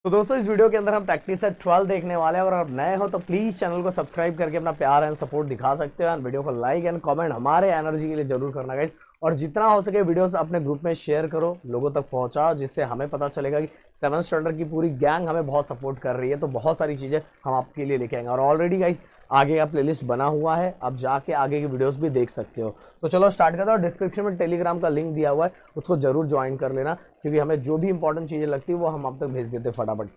तो दोस्तों इस वीडियो के अंदर हम प्रैक्टिस सेट 12 देखने वाले हैं और अगर नए हो तो प्लीज चैनल को सब्सक्राइब करके अपना प्यार एंड सपोर्ट दिखा सकते हो एंड वीडियो को लाइक एंड कमेंट हमारे एनर्जी के लिए जरूर करना गाइस। और जितना हो सके वीडियोस अपने ग्रुप में शेयर करो, लोगों तक पहुंचाओ, जिससे हमें पता चलेगा कि 7th स्टैंडर्ड की पूरी गैंग हमें बहुत सपोर्ट कर रही है। तो बहुत सारी चीज़ें हम आपके लिए लेके आएंगे और ऑलरेडी गाइस आगे का प्लेलिस्ट बना हुआ है, आप जाके आगे की वीडियोस भी देख सकते हो। तो चलो स्टार्ट करते हैं। डिस्क्रिप्शन में टेलीग्राम का लिंक दिया हुआ है, उसको जरूर ज्वाइन कर लेना, क्योंकि हमें जो भी इंपॉर्टेंट चीज़ें लगती है वो हम आप तक भेज देते हैं फटाफट।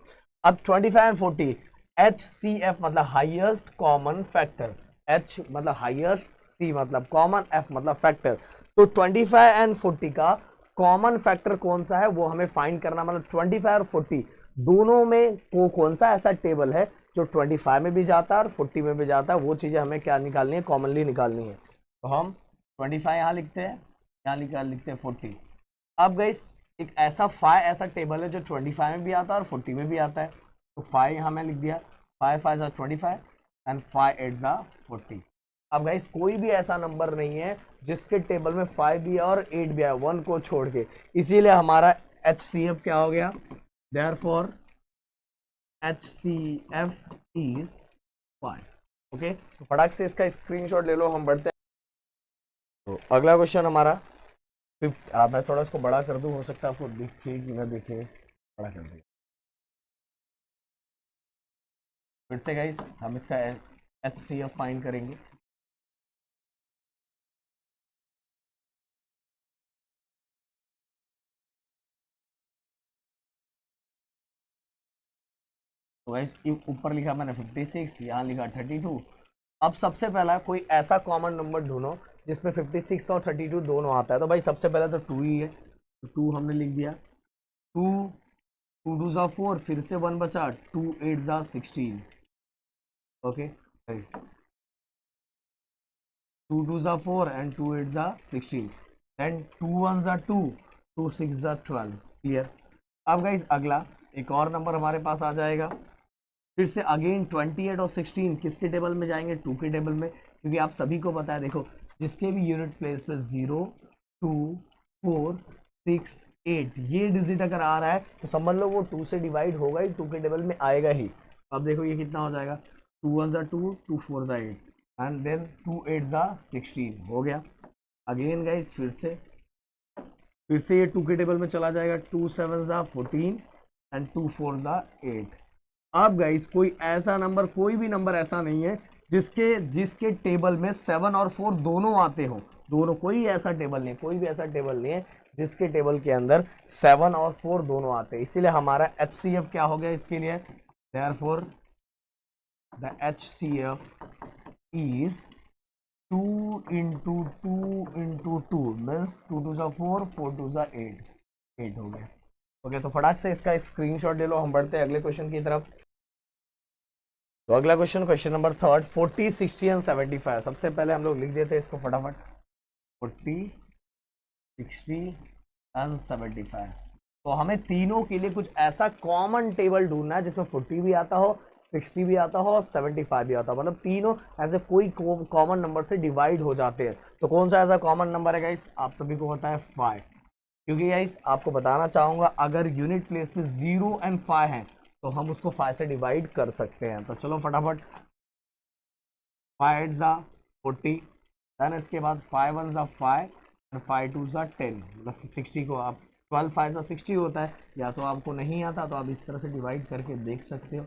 अब 25 एंड 40, HCF मतलब हाईएस्ट कॉमन फैक्टर, H मतलब हाईएस्ट, C मतलब कॉमन, F मतलब फैक्टर। तो 25 एंड 40 का कॉमन फैक्टर कौन सा है वो हमें फाइंड करना, मतलब 25 और 40 दोनों में कौन सा ऐसा टेबल है जो 25 में भी जाता है और 40 में भी जाता है, वो चीज़ें हमें क्या निकालनी है, कॉमनली निकालनी है। तो हम 25 यहाँ लिखते हैं, यहाँ लिखते हैं 40। अब गाइस एक ऐसा ऐसा टेबल है जो 25 में भी आता है और 40 में भी आता है। तो 5 यहाँ मैं लिख दिया, 5 5 25 एंड 5 8 40। अब गाइस कोई भी ऐसा नंबर नहीं है जिसके टेबल में 5 भी है और 8 भी है, 1 को छोड़ के, इसीलिए हमारा HCF क्या हो गया, देयरफॉर HCF इज 5। ओके, तो फटाक से इसका स्क्रीनशॉट ले लो, हम बढ़ते हैं। तो अगला क्वेश्चन हमारा मैं थोड़ा इसको बड़ा कर दूं, हो सकता है आपको दिखे कि ना दिखे, बड़ा कर दिया। फिर से गाइस हम इसका HCF फाइंड करेंगे। तो गाइस ऊपर लिखा मैंने 56, यहाँ लिखा 32। अब सबसे पहला कोई ऐसा कॉमन नंबर ढूंढो जिसमें 56 और 32 दोनों आता है। तो भाई सबसे पहले तो 2 ही है, तो 2 हमने लिख दिया। 2 2 2 जा 4, फिर से 1 बचा, 2 8 जा 16। ओके, 2 2 जा 4 एंड 2 8 जा 16, देन 2 1 जा 2, 2 6 जा 12। क्लियर। अब गाइस अगला एक और नंबर हमारे पास आ जाएगा, फिर से अगेन 28 और 16 किसके टेबल में जाएंगे, 2 के टेबल में, क्योंकि आप सभी को पता है, देखो जिसके भी यूनिट प्लेस पे 0 2 4 6 8 ये डिजिट अगर आ रहा है तो समझ लो वो 2 से डिवाइड होगा ही, 2 के टेबल में आएगा ही। अब देखो ये कितना हो जाएगा, 2 1 जा 2, 2 4 जा 8 एंड देन 2 8 जा 16 हो गया। अगेन गाइस फिर से ये 2 के टेबल में चला जाएगा, 2 7 जा 14 एंड 2 4 जा 8। अब गाइस कोई ऐसा नंबर, कोई भी नंबर ऐसा नहीं है जिसके जिसके टेबल में 7 और 4 दोनों आते हो, दोनों, कोई ऐसा टेबल नहीं, कोई भी ऐसा टेबल नहीं है जिसके टेबल के अंदर 7 और 4 दोनों आते हैं। इसीलिए हमारा HCF क्या हो गया इसके लिए, therefore the HCF is 2 into 2 into 2 means 2 2 जा 4, 4 2 जा 8, 8 हो गया। ओके, तो फटाक से इसका स्क्रीनशॉट ले लो, हम बढ़ते हैं अगले क्वेश्चन की तरफ। तो अगला क्वेश्चन, क्वेश्चन नंबर 3, 40 60 एंड 75। सबसे पहले हम लोग लिख देते हैं इसको फटाफट, 40 60 एंड 75। तो हमें तीनों के लिए कुछ ऐसा कॉमन टेबल ढूंढना है जिसमें 40 भी आता हो, 60 भी आता हो और 75 भी आता हो, मतलब तीनों ऐसे कोई कॉमन नंबर से डिवाइड हो जाते हैं। तो कौन सा ऐसा कॉमन नंबर है गाइस, आप सभी को पता है 5, क्योंकि गाइस आपको बताना चाहूंगा अगर यूनिट प्लेस पे 0 एंड 5 है तो हम उसको 5 से डिवाइड कर सकते हैं। तो चलो फटाफट, 5 8 जा 40, देन इसके बाद 5 1 जा 5 और 5 2 जा 10, मतलब 60 को आप 12 5 जा 60 होता है। या तो आपको नहीं आता तो आप इस तरह से डिवाइड करके देख सकते हो,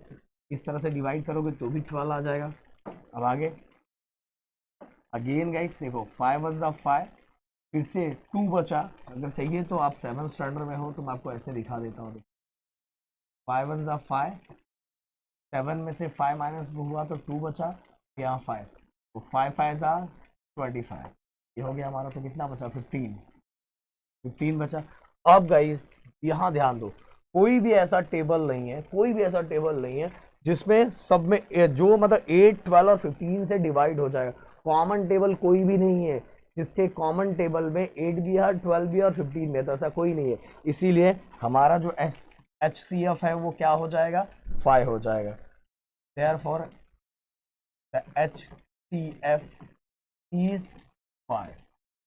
इस तरह से डिवाइड करोगे तो भी 12 आ जाएगा। अब आगे अगेन गाइस देखो, 5 1 जा 5, फिर से 2 बचा, अगर चाहिए तो आप 7th स्टैंडर्ड में हो तो मैं आपको ऐसे दिखा देता हूँ। 5 1 जा 5, 7 में से 5 माइनस हुआ तो 2 बचा, यहाँ 5, तो 5 5 जा 25, ये हो गया हमारा। तो कितना बचा, 15 बचा। अब गाइस यहाँ ध्यान दो, कोई भी ऐसा टेबल नहीं है, कोई भी ऐसा टेबल नहीं है जिसमें सब में जो मतलब 8 12 और 15 से डिवाइड हो जाएगा। कॉमन टेबल कोई भी नहीं है जिसके कॉमन टेबल में 8 भी है, 12 भी है और 15 भी है, तो ऐसा कोई नहीं है। इसीलिए हमारा जो HCF है वो क्या हो जाएगा, 5 हो जाएगा। Therefore the HCF is 5।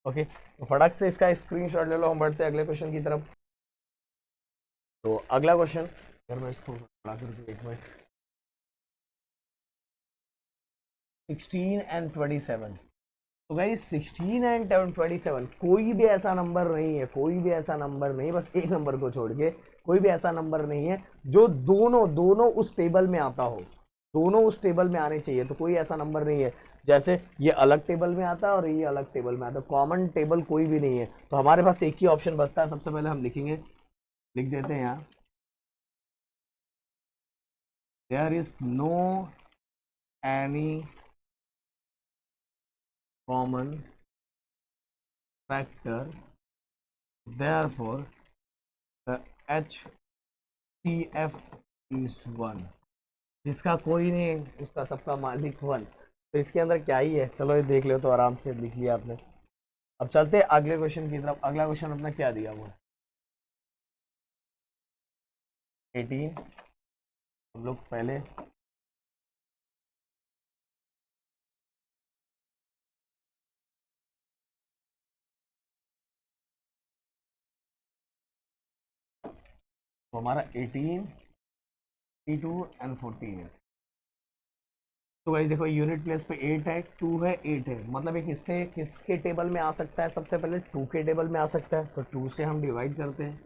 Okay, तो फटाक से इसका स्क्रीनशॉट ले लो, हम बढ़ते हैं अगले क्वेश्चन की तरफ। तो अगला क्वेश्चन अगर मैं इसको बड़ा कर दूँ एक मिनट, 16 एंड 27। तो गाइस 16 एंड 27 कोई भी ऐसा नंबर नहीं है, कोई भी ऐसा नंबर नहीं, बस एक नंबर को छोड़ के कोई भी ऐसा नंबर नहीं है जो दोनों दोनों उस टेबल में आता हो, दोनों उस टेबल में आने चाहिए। तो कोई ऐसा नंबर नहीं है, जैसे ये अलग टेबल में आता है और ये अलग टेबल में आता है, कॉमन टेबल कोई भी नहीं है। तो हमारे पास एक ही ऑप्शन बचता है। सबसे पहले हम लिखेंगे, लिख देते हैं यहाँ, there is no any common factor, therefore the HCF is 1। जिसका कोई नहीं उसका सबका मालिक 1। तो इसके अंदर क्या ही है, चलो ये देख लो, तो आराम से लिख लिया आपने। अब चलते हैं अगले क्वेश्चन की तरफ। अगला क्वेश्चन अपना क्या दिया हुआ है, 18। हम लोग पहले तो हमारा 18, 32 एंड 14 है। तो भाई देखो यूनिट प्लेस पे 8 है, 2 है, 8 है, मतलब एक इससे किसके टेबल में आ सकता है, सबसे पहले 2 के टेबल में आ सकता है। तो 2 से हम डिवाइड करते हैं,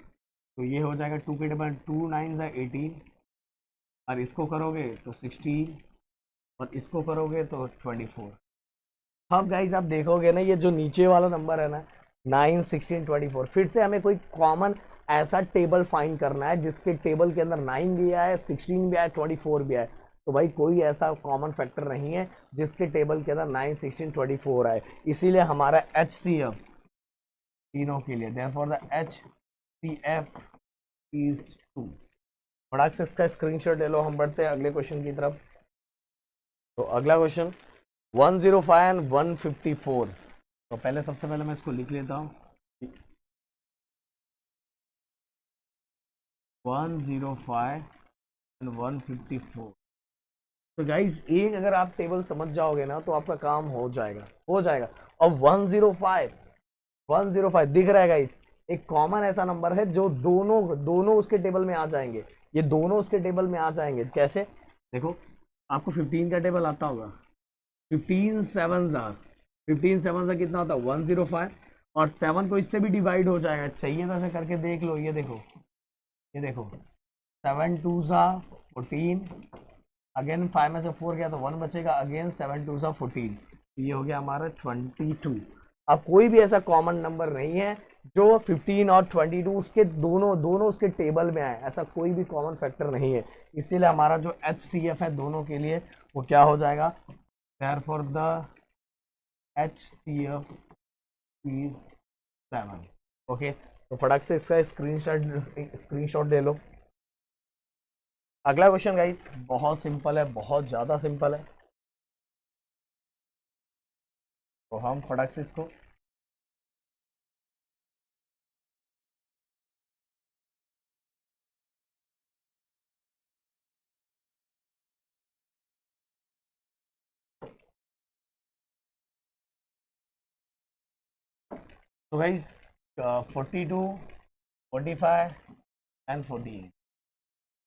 तो ये हो जाएगा 2 के टेबल, 2 9 है 18, और इसको करोगे तो 16, और इसको करोगे तो 24। अब गाइज आप देखोगे ना, ये जो नीचे वाला नंबर है ना, 9 16 24, फिर से हमें कोई कॉमन ऐसा टेबल फाइंड करना है जिसके टेबल के अंदर 9 भी आए, 16 भी आए, 24 भी आए। तो भाई कोई ऐसा कॉमन फैक्टर नहीं है जिसके टेबल के अंदर 9 16 24 आए, इसीलिए हमारा HCF तीनों के लिए, देयरफॉर द HCF इज 2। फटाक से इसका स्क्रीनशॉट ले लो। हम बढ़ते हैं अगले क्वेश्चन की तरफ। तो अगला क्वेश्चन 105 एंड 154। तो पहले सबसे पहले मैं इसको लिख लेता हूँ, 105 एंड 154। तो गाइज एक अगर आप टेबल समझ जाओगे ना तो आपका काम हो जाएगा, हो जाएगा। और 105 दिख रहा है गाइज, एक कॉमन ऐसा नंबर है जो दोनों दोनों उसके टेबल में आ जाएंगे, ये दोनों उसके टेबल में आ जाएंगे। कैसे, देखो आपको 15 का टेबल आता होगा, 15 7 से कितना होता है 105, और 7 को इससे भी डिवाइड हो जाएगा, चाहिए तो ऐसे करके देख लो। ये देखो, ये देखो, 7 2 14, अगेन 5 में से 4 गया तो 1 बचेगा, अगेन 7 2 14, ये हो गया हमारा 22। अब कोई भी ऐसा कॉमन नंबर नहीं है जो 15 और 22 उसके दोनों दोनों उसके टेबल में आए, ऐसा कोई भी कॉमन फैक्टर नहीं है। इसीलिए हमारा जो HCF है दोनों के लिए वो क्या हो जाएगा, therefore the HCF is 7। Okay, तो फटाक से इसका स्क्रीनशॉट ले लो। अगला क्वेश्चन गाइस बहुत सिंपल है, बहुत ज़्यादा सिंपल है, तो हम फटाक से इसको तो गाइस 42 45 एंड 14।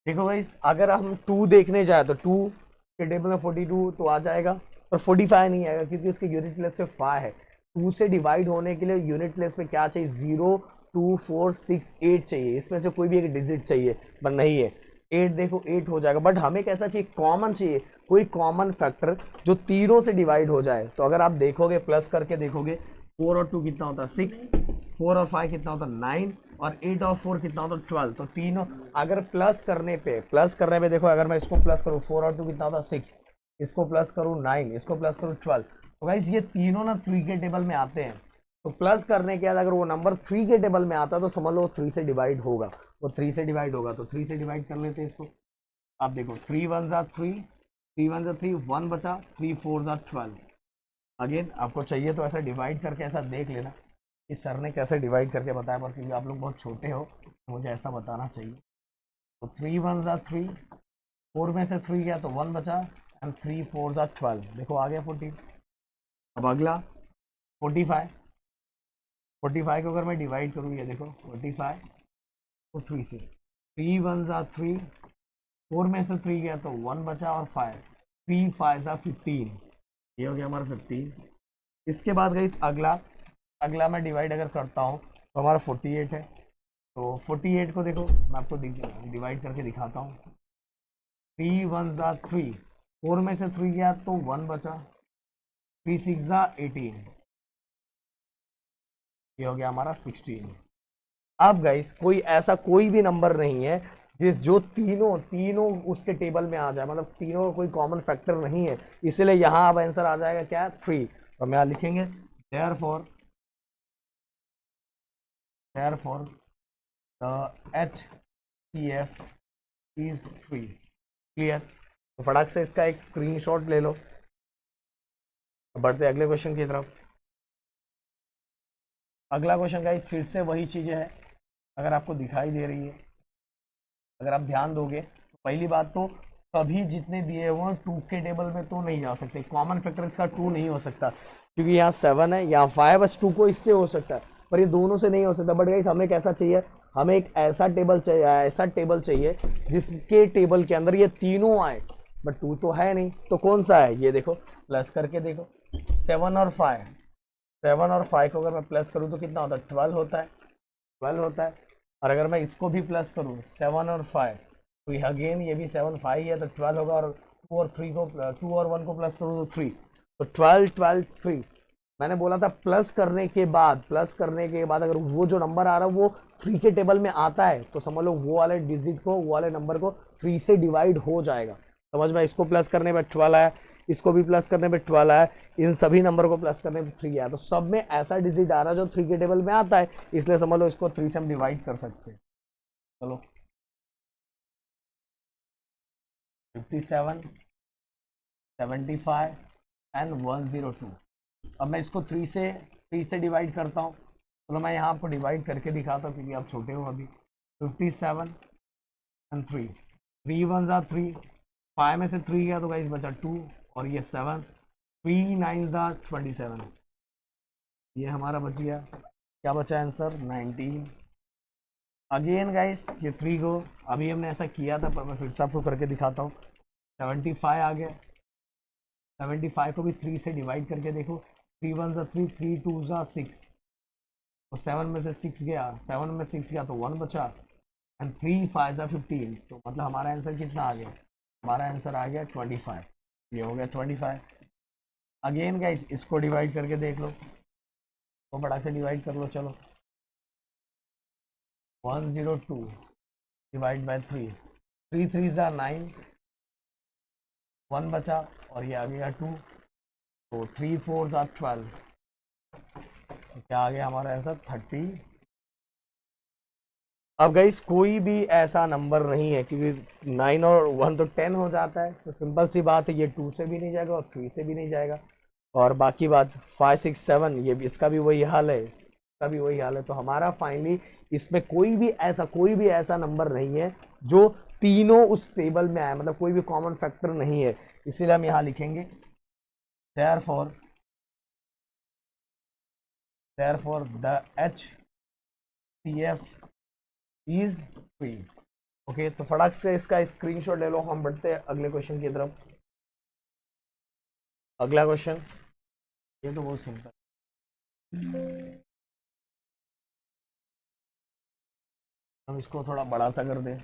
देखो गाइस अगर हम 2 देखने जाए तो 2 के टेबल में 42 तो आ जाएगा, पर 45 नहीं आएगा क्योंकि उसके यूनिट प्लेस पे 5 है। 2 से डिवाइड होने के लिए यूनिट प्लेस पे क्या चाहिए, 0 2 4 6 8 चाहिए, इसमें से कोई भी एक डिजिट चाहिए, पर नहीं है। 8 देखो 8 हो जाएगा, बट हमें कैसा चाहिए, कॉमन चाहिए, कोई कॉमन फैक्टर जो तीनों से डिवाइड हो जाए। तो अगर आप देखोगे प्लस करके देखोगे, 4 और 2 कितना होता है 6, 4 और 5 कितना होता है 9, और 8 और 4 कितना होता है 12। तो तीनों अगर प्लस करने पे देखो, अगर मैं इसको प्लस करूँ 4 और 2 कितना होता है 6, इसको प्लस करूँ 9, इसको प्लस करूँ 12। तो गाइस ये तीनों ना 3 के टेबल में आते हैं। तो प्लस करने के बाद अगर वो नंबर 3 के टेबल में आता है तो समझ लो 3 से डिवाइड होगा, वो 3 से डिवाइड होगा। तो 3 से डिवाइड कर लेते हैं इसको। आप देखो 3 1 3, 3 1 3, 1 बचा, 3 4 12। अगेन आपको चाहिए तो ऐसा डिवाइड करके ऐसा देख लेना कि सर ने कैसे डिवाइड करके बताया, पर क्योंकि आप लोग बहुत छोटे हो तो मुझे ऐसा बताना चाहिए। तो 3 1 3, 4 में से 3 गया तो 1 बचा, एंड 3 4 12, देखो आ गया 14। अब अगला 45, 45 को अगर मैं डिवाइड करूँ, ये देखो 45 तो 3 से, 3 1 3, 4 में से 3 गया तो 1 बचा और 5, 3 5 सा 15, ये हो गया हमारा 15। इसके बाद गाइस अगला मैं डिवाइड अगर करता हूँ तो हमारा 48 है। तो 48 को देखो मैं आपको डिवाइड करके दिखाता हूँ। 3 1 सा 3, 4 में से 3 गया तो 1 बचा, 3 6 सा 18, ये हो गया हमारा 16। अब गाइस कोई भी नंबर नहीं है जो तीनों तीनों उसके टेबल में आ जाए, मतलब तीनों का कोई कॉमन फैक्टर नहीं है, इसलिए यहाँ अब आंसर आ जाएगा क्या, 3। तो हम यहाँ लिखेंगे therefore the HCF is 3। Clear. तो फटाक से इसका एक स्क्रीनशॉट ले लो। बढ़ते अगले क्वेश्चन की तरफ। अगला क्वेश्चन गाइस फिर से वही चीजें है, अगर आपको दिखाई दे रही है, अगर आप ध्यान दोगे तो पहली बात तो सभी जितने दिए हुए हैं 2 के टेबल में तो नहीं जा सकते, कॉमन फैक्टर इसका 2 नहीं हो सकता, क्योंकि यहाँ 7 है, यहाँ 5, बस 2 को इससे हो सकता है, पर ये दोनों से नहीं हो सकता। बट गाइस हमें कैसा चाहिए, हमें एक ऐसा टेबल चाहिए जिसके टेबल के अंदर ये तीनों आए, बट 2 तो है नहीं, तो कौन सा है, ये देखो प्लस करके देखो। 7 और 5 को अगर मैं प्लस करूँ तो कितना होता है, 12 होता है, 12 होता है। और अगर मैं इसको भी प्लस करूँ 7 और 5, तो अगेन ये भी 7 5 है तो 12 होगा, और 2 और 3 को 2 और 1 को प्लस करूँ तो 3, तो 12 12 3। मैंने बोला था प्लस करने के बाद अगर वो जो नंबर आ रहा है वो 3 के टेबल में आता है तो समझ लो वो वाले डिजिट को, वो वाले नंबर को 3 से डिवाइड हो जाएगा। समझ में, इसको प्लस करने में 12 आया, इसको भी प्लस करने में 12 आया, इन सभी नंबर को प्लस करने में 3 आया, तो सब में ऐसा डिजिट आ रहा है जो 3 के टेबल में आता है, इसलिए समझ लो इसको 3 से हम डिवाइड कर सकते हैं। चलो 57 75 एंड 102। अब मैं इसको 3 से डिवाइड करता हूँ। चलो मैं यहाँ आपको डिवाइड करके दिखाता हूँ क्योंकि आप छोटे हो अभी। 57 एंड 3, 3 1 ज़ा 3, 5 में से 3 गया तो गाइस बचा 2 और ये 7, 3 9 ज़ा 27, ये हमारा बच गया, क्या बचा आंसर 19। अगेन गाइस ये 3 को अभी हमने ऐसा किया था, पर मैं फिर से आपको करके दिखाता हूँ। 75 आ गया, 75 को भी 3 से डिवाइड करके देखो। 3 1 ज़ा 3, 3 2 ज़ा 6, तो 7 में से 6 गया, 7 में 6 गया तो 1 बचा, एंड 3 5 ज़ा 15, तो मतलब हमारा आंसर कितना आ गया, हमारा आंसर आ गया 25। ये हो गया 25। अगेन गाइस इसको डिवाइड करके देख लो, तो बड़ा से डिवाइड कर लो। चलो 102 डिवाइड बाय 3, 3 3 ज़ा 9, 1 बचा और ये आ गया 2, तो 3 4 ज़ा 12, तो क्या आ गया हमारा आंसर 30। अब गाइस कोई भी ऐसा नंबर नहीं है, क्योंकि 9 और 1 तो 10 हो जाता है, तो सिंपल सी बात है, ये 2 से भी नहीं जाएगा और 3 से भी नहीं जाएगा, और बाकी बात 5 6 7 ये भी, इसका भी वही हाल है, इसका भी वही हाल है। तो हमारा फाइनली इसमें कोई भी ऐसा नंबर नहीं है जो तीनों उस टेबल में आए, मतलब कोई भी कॉमन फैक्टर नहीं है, इसीलिए हम यहाँ लिखेंगे therefore the HCF is 3। Okay, तो फटाक से इसका स्क्रीनशॉट ले लो, हम बढ़ते हैं अगले क्वेश्चन की तरफ। अगला क्वेश्चन ये तो बहुत सिंपल, हम इसको थोड़ा बड़ा सा कर दें।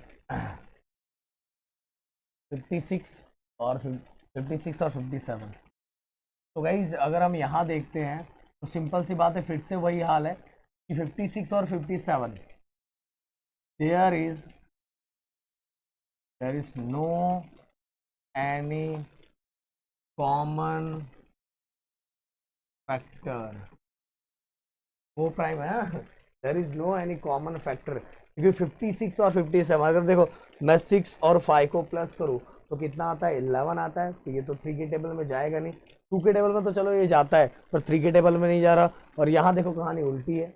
56 और 57। तो गाइज अगर हम यहाँ देखते हैं तो सिंपल सी बात है, फिर से वही हाल है कि 56 और 57 there is no any common factor, वो प्राइम है, there is no any common factor, क्योंकि 56 और 57 अगर देखो मैं 6 और 5 को प्लस करूँ तो कितना आता है, 11 आता है, तो ये तो 3 के टेबल में जाएगा नहीं। 2 के टेबल में तो चलो ये जाता है, पर 3 के टेबल में नहीं जा रहा। और यहाँ देखो कहानी उल्टी है,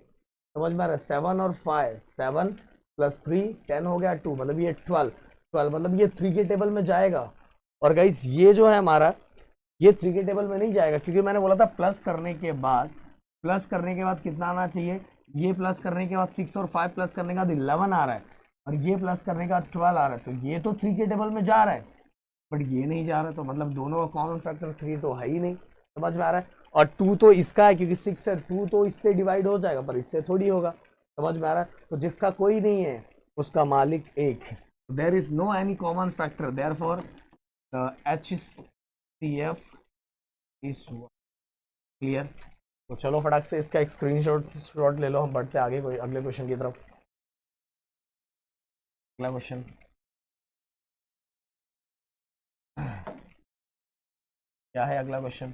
समझ में आ रहा है, 7 और 5, 7 + 3 10 हो गया, 2 मतलब ये 12 मतलब ये 3 के टेबल में जाएगा। और गाइस ये जो है हमारा, ये 3 के टेबल में नहीं जाएगा, क्योंकि मैंने बोला था प्लस करने के बाद कितना आना चाहिए, ये प्लस करने के बाद 6 और 5 प्लस करने के बाद 11 आ रहा है, और ये प्लस करने का 12 आ रहा है, तो ये तो 3 के टेबल में जा रहा है, बट ये नहीं जा रहा, तो मतलब दोनों का कॉमन फैक्टर 3 तो है ही नहीं। समझ में आ रहा है? और 2 तो इसका है क्योंकि 6 है, 2 तो इससे डिवाइड हो जाएगा पर इससे थोड़ी होगा। समझ में आ रहा है? तो जिसका कोई नहीं है उसका मालिक एक। There is no any common factor, therefore H C F is clear. तो चलो फटाक से इसका एक स्क्रीनशॉट ले लो, हम बढ़ते आगे कोई अगले क्वेश्चन की तरफ। अगला क्वेश्चन, क्या है अगला क्वेश्चन?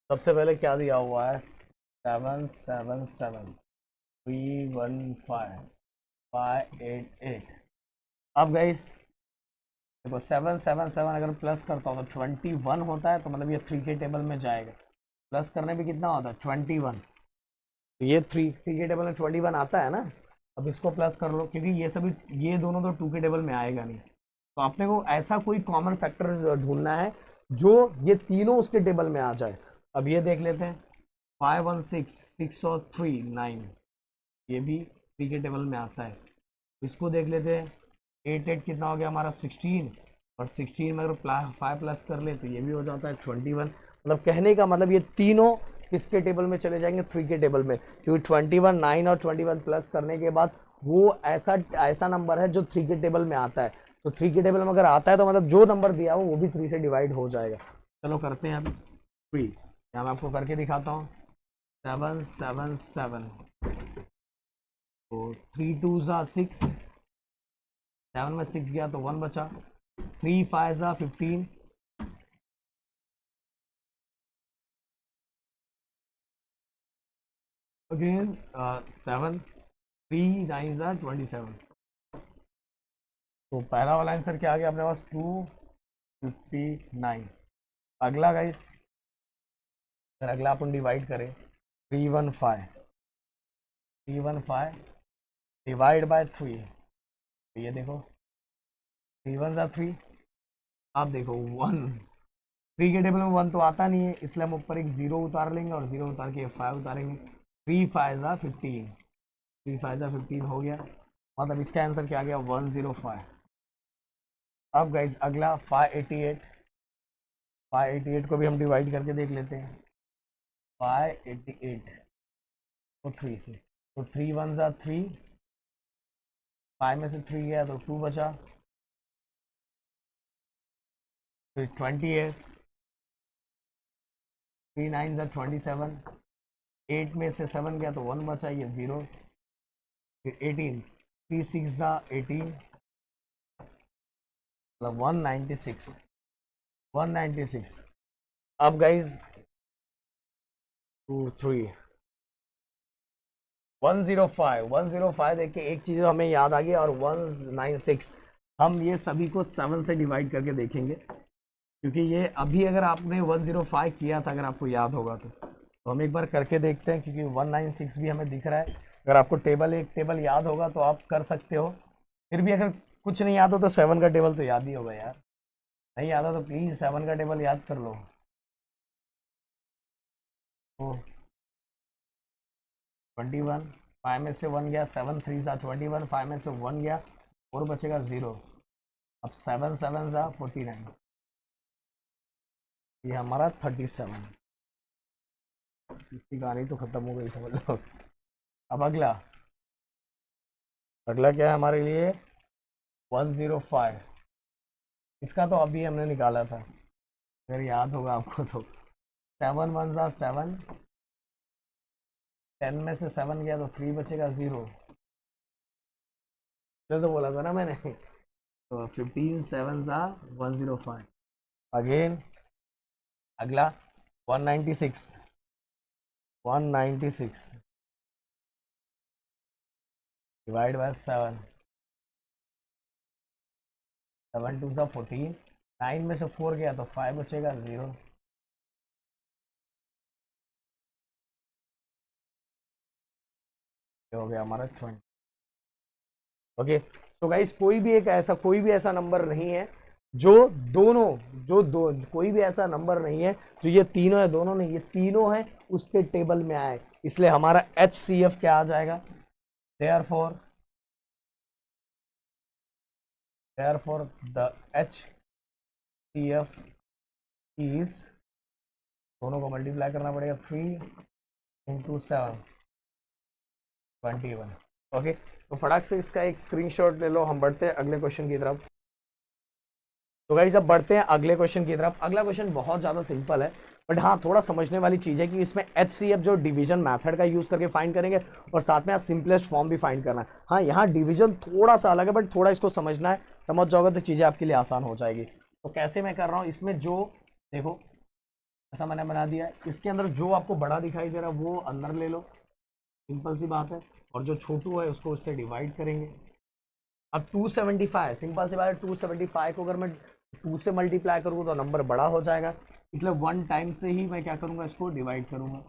सबसे पहले क्या दिया हुआ है? 777 315 588। अब गाइस देखो 777 अगर प्लस करता हूँ तो 21 होता है, तो मतलब ये 3 के टेबल में जाएगा। प्लस करने में कितना होता है? 21। तो ये 3 के टेबल में 21 आता है ना। अब इसको प्लस कर लो क्योंकि ये सभी, ये दोनों तो 2 के टेबल में आएगा नहीं, तो आपने को ऐसा कोई कॉमन फैक्टर ढूंढना है जो ये तीनों उसके टेबल में आ जाए। अब ये देख लेते हैं, 516 6 और 3 9, ये भी 3 के टेबल में आता है। इसको देख लेते हैं, 8 कितना हो गया हमारा? 16, और 16 में अगर 5 प्लस कर ले तो ये भी हो जाता है 21। मतलब कहने का मतलब ये तीनों किसके टेबल में चले जाएंगे? 3 के टेबल में, क्योंकि 21 9 और 21 प्लस करने के बाद वो ऐसा ऐसा नंबर है जो 3 के टेबल में आता है। तो 3 के टेबल में अगर आता है तो मतलब जो नंबर दिया हो वो भी 3 से डिवाइड हो जाएगा। चलो करते हैं अभी 3, यहाँ मैं आपको करके दिखाता हूँ। 777, तो 3 2 ज़ा 6, 7 में 6 गया तो 1 बचा, 3 5 ज़ा 15, अगेन 7, 3 9 ज़ा 27। तो पहला वाला आंसर क्या आ गया अपने पास? 259। अगला गाइस, अगर अगला अपन डिवाइड करें 315 डिवाइड बाय 3, तो ये देखो 3 1 ज़ा 3। आप देखो 1, 3 के टेबल में 1 तो आता नहीं है, इसलिए हम ऊपर एक 0 उतार लेंगे और 0 उतार के 5 उतारेंगे। 3 5 ज़ा 15, 3 5 ज़ा 15 हो गया, मतलब इसका आंसर क्या आ गया? 105। अब गाइस अगला 588, 588 को भी हम डिवाइड करके देख लेते हैं। 588 तो 3 से, तो 3 1 ज़ा 3, 5 में से 3 गया तो 2 बचा, फिर 20 है, 3 9 ज़ा 27, 8 में से 7 गया तो 1 बचा, ये 0, फिर 18, 3 6 ज़ा 18, मतलब 196, 196। अब गाइज 2 3 105, 105 देख के एक चीज़ हमें याद आ गई, और 196 हम ये सभी को 7 से डिवाइड करके देखेंगे, क्योंकि ये अभी अगर आपने 105 किया था, अगर आपको याद होगा तो हम एक बार करके देखते हैं, क्योंकि 196 भी हमें दिख रहा है। अगर आपको एक टेबल याद होगा तो आप कर सकते हो, फिर भी अगर कुछ नहीं याद हो तो 7 का टेबल तो याद ही होगा यार। नहीं याद हो तो प्लीज़ 7 का टेबल याद कर लो। तो 21, 5 में से 1 गया, 7 3 सा 21, 5 में से 1 गया, 4 बचेगा 0। अब 7 7 सा 49, ये हमारा 37। इसकी कहानी तो खत्म हो गई, समझ लो। अब अगला, अगला क्या है हमारे लिए? 105। इसका तो अभी हमने निकाला था, अगर याद होगा आपको तो। 7 1 सा 7, 10 में से 7 गया तो 3 बचेगा 0, तो बोला था ना मैंने। तो 15 7 सा 105। अगेन अगला 196, 196 डिवाइड बाय 7, 7 2 सा 14, 9 में से 4 गया तो 5 बचेगा 0, हो गया हमारा 20। ओके, सो गाइस कोई भी ऐसा नंबर नहीं है कोई भी ऐसा नंबर नहीं है जो ये तीनों है, दोनों नहीं, ये तीनों है उसके टेबल में आए, इसलिए हमारा HCF क्या आ जाएगा, therefore द HCF इज, दोनों को मल्टीप्लाई करना पड़ेगा, 3 × 7 21। ओके, तो फटाक से इसका एक स्क्रीनशॉट ले लो, हम बढ़ते हैं अगले क्वेश्चन की तरफ। तो गाइस अब बढ़ते हैं अगले क्वेश्चन की तरफ। अगला क्वेश्चन बहुत ज़्यादा सिंपल है, बट हाँ थोड़ा समझने वाली चीज़ है कि इसमें HCF जो डिवीजन मेथड का यूज़ करके फाइंड करेंगे और साथ में सिंपलेस्ट फॉर्म भी फाइंड करना है। हाँ यहाँ डिवीजन थोड़ा सा अलग है, बट थोड़ा इसको समझना है, समझ जाओगे तो चीज़ें आपके लिए आसान हो जाएगी। तो कैसे मैं कर रहा हूँ, इसमें जो देखो ऐसा मैंने बना दिया है, इसके अंदर जो आपको बड़ा दिखाई दे रहा है वो अंदर ले लो, सिंपल सी बात है, और जो छोटू है उसको उससे डिवाइड करेंगे। अब 275 सिंपल सी बात है, 275 को अगर मैं 2 से मल्टीप्लाई करूँ तो नंबर बड़ा हो जाएगा, इसलिए 1 टाइम से ही मैं क्या करूँगा, इसको डिवाइड करूँगा।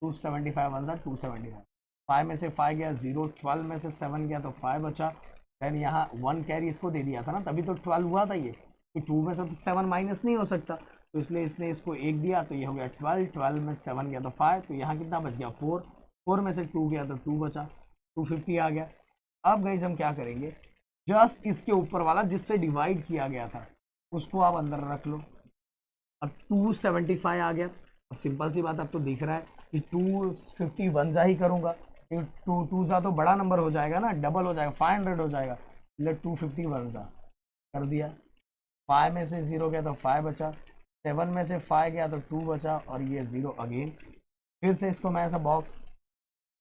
275 वन सा 275, 5 में से 5 गया 0, 12 में से 7 गया तो 5 बचा, देन यहाँ 1 कैरी इसको दे दिया था ना, तभी तो 12 हुआ था ये, कि 2 में से तो 7 माइनस नहीं हो सकता, तो इसलिए इसने इसको 1 दिया तो ये हो गया 12, 12 में 7 गया तो 5, तो यहाँ कितना बच गया 4, 4 में से 2 गया तो 2 बचा, 250 आ गया। अब गाइस हम क्या करेंगे, जस्ट इसके ऊपर वाला जिससे डिवाइड किया गया था उसको आप अंदर रख लो। अब 275 आ गया, अब सिंपल सी बात अब तो दिख रहा है कि 251 जा ही करूंगा, टू टू सा तो बड़ा नंबर हो जाएगा ना, डबल हो जाएगा, 500 हो जाएगा, इसलिए 251 सा कर दिया। 5 में से 0 गया तो 5 बचा, 7 में से 5 गया तो 2 बचा, और ये 0 अगेन, फिर से इसको मैं ऐसा बॉक्स,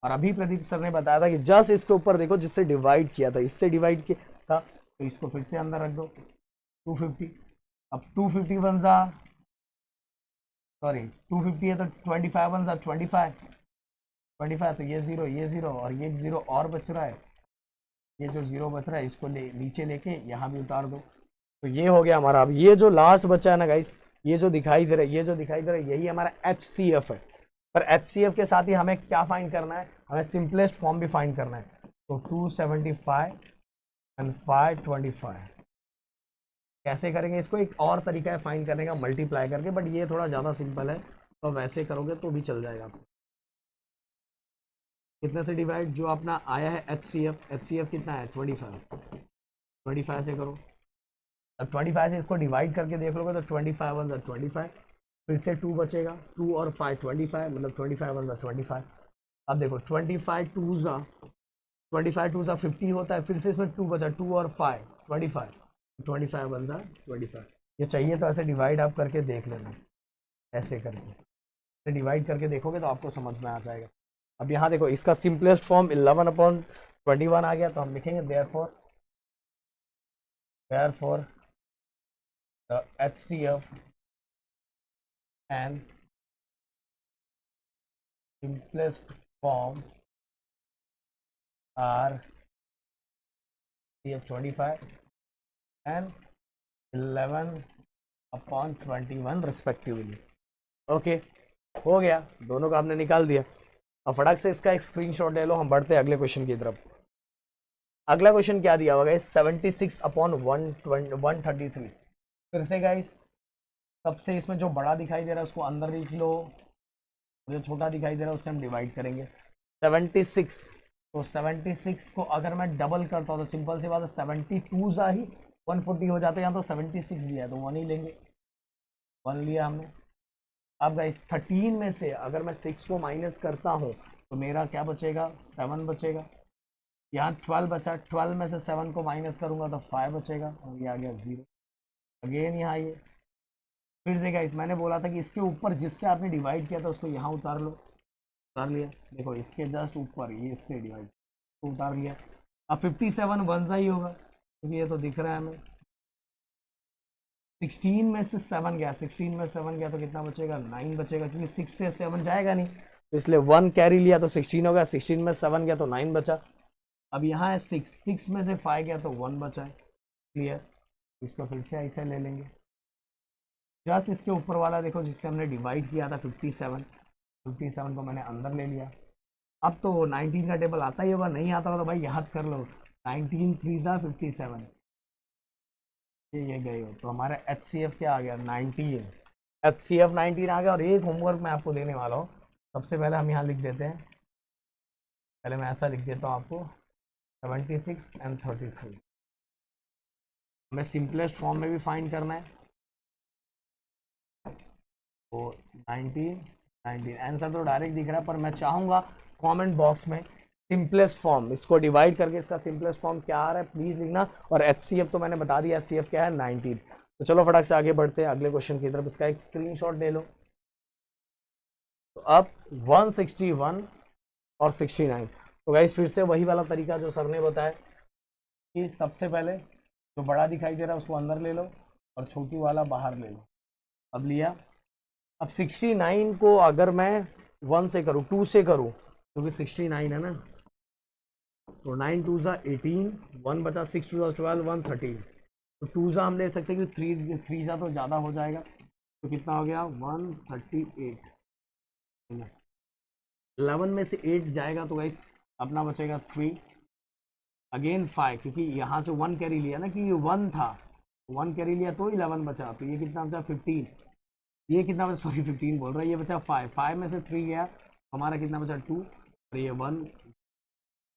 और अभी प्रदीप सर ने बताया था कि जस्ट इसके ऊपर देखो जिससे डिवाइड किया था, इससे डिवाइड किया था, तो इसको फिर से अंदर रख दो 250। अब 250 वन सा, सॉरी 250 है तो 25 वन सा 25, 25 तो ये 0 ये 0 और ये 0 और बच रहा है, ये जो 0 बच रहा है इसको नीचे लेके यहाँ भी उतार दो, तो ये हो गया हमारा। अब ये जो लास्ट बचा है ना गाइस, ये जो दिखाई दे रहा है, ये जो दिखाई दे रहा है यही हमारा HCF है, पर HCF के साथ ही हमें क्या फाइंड करना है, हमें सिंपलेस्ट फॉर्म भी फाइंड करना है। तो 275 एंड 525 कैसे करेंगे, इसको एक और तरीका है फाइंड करने का, मल्टीप्लाई करके, बट ये थोड़ा ज़्यादा सिंपल है, तो वैसे करोगे तो भी चल जाएगा। कितने से डिवाइड, जो अपना आया है HCF कितना है 25 से करो। अब 25 से इसको डिवाइड करके देख लोगे तो 25 वन सा 25, फिर से 2 बचेगा, 2 और 5 25, मतलब 25 वन सा 25। अब देखो 25 टू सा 50 होता है, फिर से इसमें 2 बचा, 2 और 5 25, 25 वन सा 25। ये चाहिए तो ऐसे डिवाइड आप करके देख लेना, ऐसे करके डिवाइड करके देखोगे तो आपको समझ में आ जाएगा। अब यहाँ देखो इसका सिंपलेस्ट फॉर्म 11/21 आ गया, तो हम लिखेंगे therefore the HCF and simplest form are CF25 and 11/21 respectively। Okay हो गया, दोनों का आपने निकाल दिया। अब फटाक से इसका एक स्क्रीनशॉट ले लो, हम बढ़ते हैं अगले क्वेश्चन की तरफ। अगला क्वेश्चन क्या दिया हुआ गाइस, 76/133। फिर से गाइस सबसे इसमें जो बड़ा दिखाई दे रहा है उसको अंदर लिख लो, जो छोटा दिखाई दे रहा है उससे हम डिवाइड करेंगे। 76, तो 76 को अगर मैं डबल करता हूँ तो सिंपल सी बात है 72 सा ही 140 हो जाता है, यहाँ तो 76 दिया है तो 1 ही लेंगे, 1 लिया हमने। अब गाइस 13 में से अगर मैं 6 को माइनस करता हूँ तो मेरा क्या बचेगा, 7 बचेगा। यहाँ 12 बचा, 12 में से 7 को माइनस करूँगा तो 5 बचेगा, और ये आ गया 0 अगेन। यहाँ ये फिर से गाइस मैंने बोला था कि इसके ऊपर जिससे आपने डिवाइड किया था उसको यहाँ उतार लो, उतार लिया, देखो इसके जस्ट ऊपर ये इससे डिवाइड तो उतार लिया। अब 57 वन सा ही होगा क्योंकि ये तो दिख रहा है हमें। 16 में से 7 गया, 16 में 7 गया तो कितना बचेगा, 9 बचेगा, क्योंकि 6 से 7 जाएगा नहीं, तो इसलिए 1 कैरी लिया तो 16 हो गया, 16 में 7 गया तो 9 बचा। अब यहाँ है 6 में से 5 गया तो 1 बचा है, क्लियर। इसको फिर से ऐसे ले लेंगे, जस्ट इसके ऊपर वाला देखो जिससे हमने डिवाइड किया था 57 को मैंने अंदर ले लिया। अब तो 19 का टेबल आता ही होगा, नहीं आता होगा तो भाई याद कर लो, 19 3 सा 57, ये गए हो तो हमारा HCF क्या आ गया 19, HCF 19 आ गया। और एक होमवर्क मैं आपको देने वाला हूँ, सबसे पहले हम यहाँ लिख देते हैं, पहले मैं ऐसा लिख देता हूँ आपको 76 एंड 33, हमें सिंपलेस्ट फॉर्म में भी फाइंड करना है। तो 19 आंसर तो डायरेक्ट दिख रहा है, पर मैं चाहूँगा कमेंट बॉक्स में सिंपलेस्ट फॉर्म, इसको डिवाइड करके इसका सिंपलेस्ट फॉर्म क्या आ रहा है प्लीज़ लिखना। और HCF तो मैंने बता दिया, HCF क्या है 19। तो चलो फटाक से आगे बढ़ते हैं अगले क्वेश्चन की तरफ, इसका एक स्क्रीनशॉट ले लो। तो अब 161 और 69, तो गाइस फिर से वही वाला तरीका जो सर ने बताया कि सबसे पहले जो बड़ा दिखाई दे रहा है उसको अंदर ले लो और छोटू वाला बाहर ले लो। अब लिया, अब 69 को अगर मैं 1 से करूँ, 2 से करूँ, क्योंकि 69 है ना, तो 9 2 ज़ा 18, 1 बचा, 6 2 ज़ा 12, 1 13, तो 2 ज़ा हम ले सकते हैं कि 3 ज़ा तो ज़्यादा हो जाएगा, तो कितना हो गया 138 माइनस 11 में से 8 जाएगा तो गाइस अपना बचेगा 3, अगेन 5, क्योंकि यहाँ से 1 कैरी लिया ना कि ये 1 था, 1 कैरी लिया तो 11 बचा, तो ये कितना बचा 15, ये कितना बचा, सॉरी 15 बोल रहा है, ये बचा 5, 5 में से 3 गया, हमारा कितना बचा 2 और ये 1।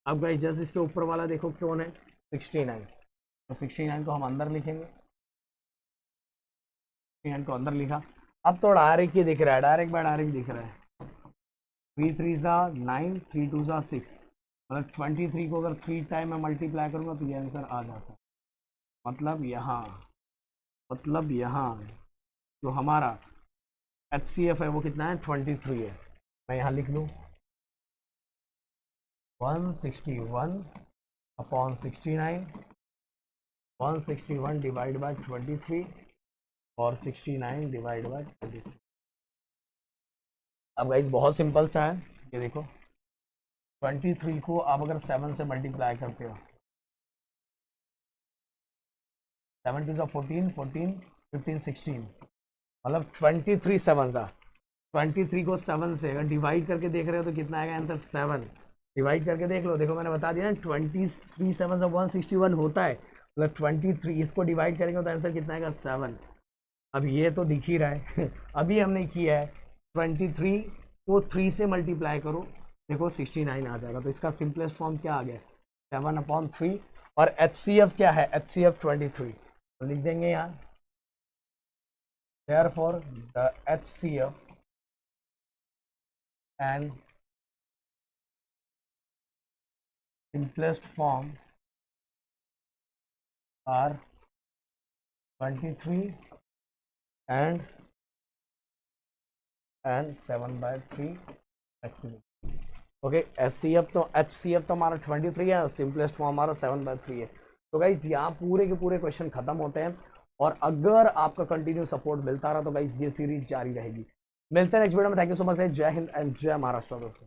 अब गाइस जस्ट इसके ऊपर वाला देखो कौन है 69, तो 69 को हम अंदर लिखेंगे, 69 को अंदर लिखा। अब तो डायरेक्ट ये दिख रहा है, डायरेक्ट बाय डायरेक्ट दिख रहा है, 3 3 ज़ा 9, 3 2 ज़ा 6, मतलब 23 को अगर 3 टाइम में मल्टीप्लाई करूँगा तो ये आंसर आ जाता है। मतलब यहाँ जो हमारा HCF है वो कितना है 23 है। मैं यहाँ लिख लूँ 161 अपॉन 69, 161 डिवाइड बाय 23 और 69 डिवाइड बाय 23। अब गाइस बहुत सिंपल सा है, ये देखो 23 को आप अगर 7 से मल्टीप्लाई करते हो, 7 2 14, 14 15 16, मतलब 23 7 सा, 23 को 7 से अगर डिवाइड करके देख रहे हो तो कितना आएगा आंसर 7, डिवाइड करके देख लो, देखो मैंने बता दिया ना 23 7 161 होता है, मतलब 23 इसको डिवाइड करेंगे तो आंसर कितना आएगा 7। अब ये तो दिख ही रहा है अभी हमने किया है 23 को 3 से मल्टीप्लाई करो, देखो 69 आ जाएगा, तो इसका सिंपलेस्ट फॉर्म क्या आ गया 7/3। और HCF क्या है, HCF 23, तो लिख देंगे यहाँ therefore the HCF and simplest form are 23 and 7/3 actually। Okay HCF तो हमारा 23 है, सिंपलेस्ट फॉर्म हमारा 7/3 है। तो गाइज यहाँ पूरे के पूरे क्वेश्चन खत्म होते हैं, और अगर आपका कंटिन्यू सपोर्ट मिलता रहा तो गाइज ये सीरीज जारी रहेगी। मिलते हैं नेक्स्ट वीडियो में, थैंक यू सो मच, जय हिंद एंड जय महाराष्ट्र दोस्तों।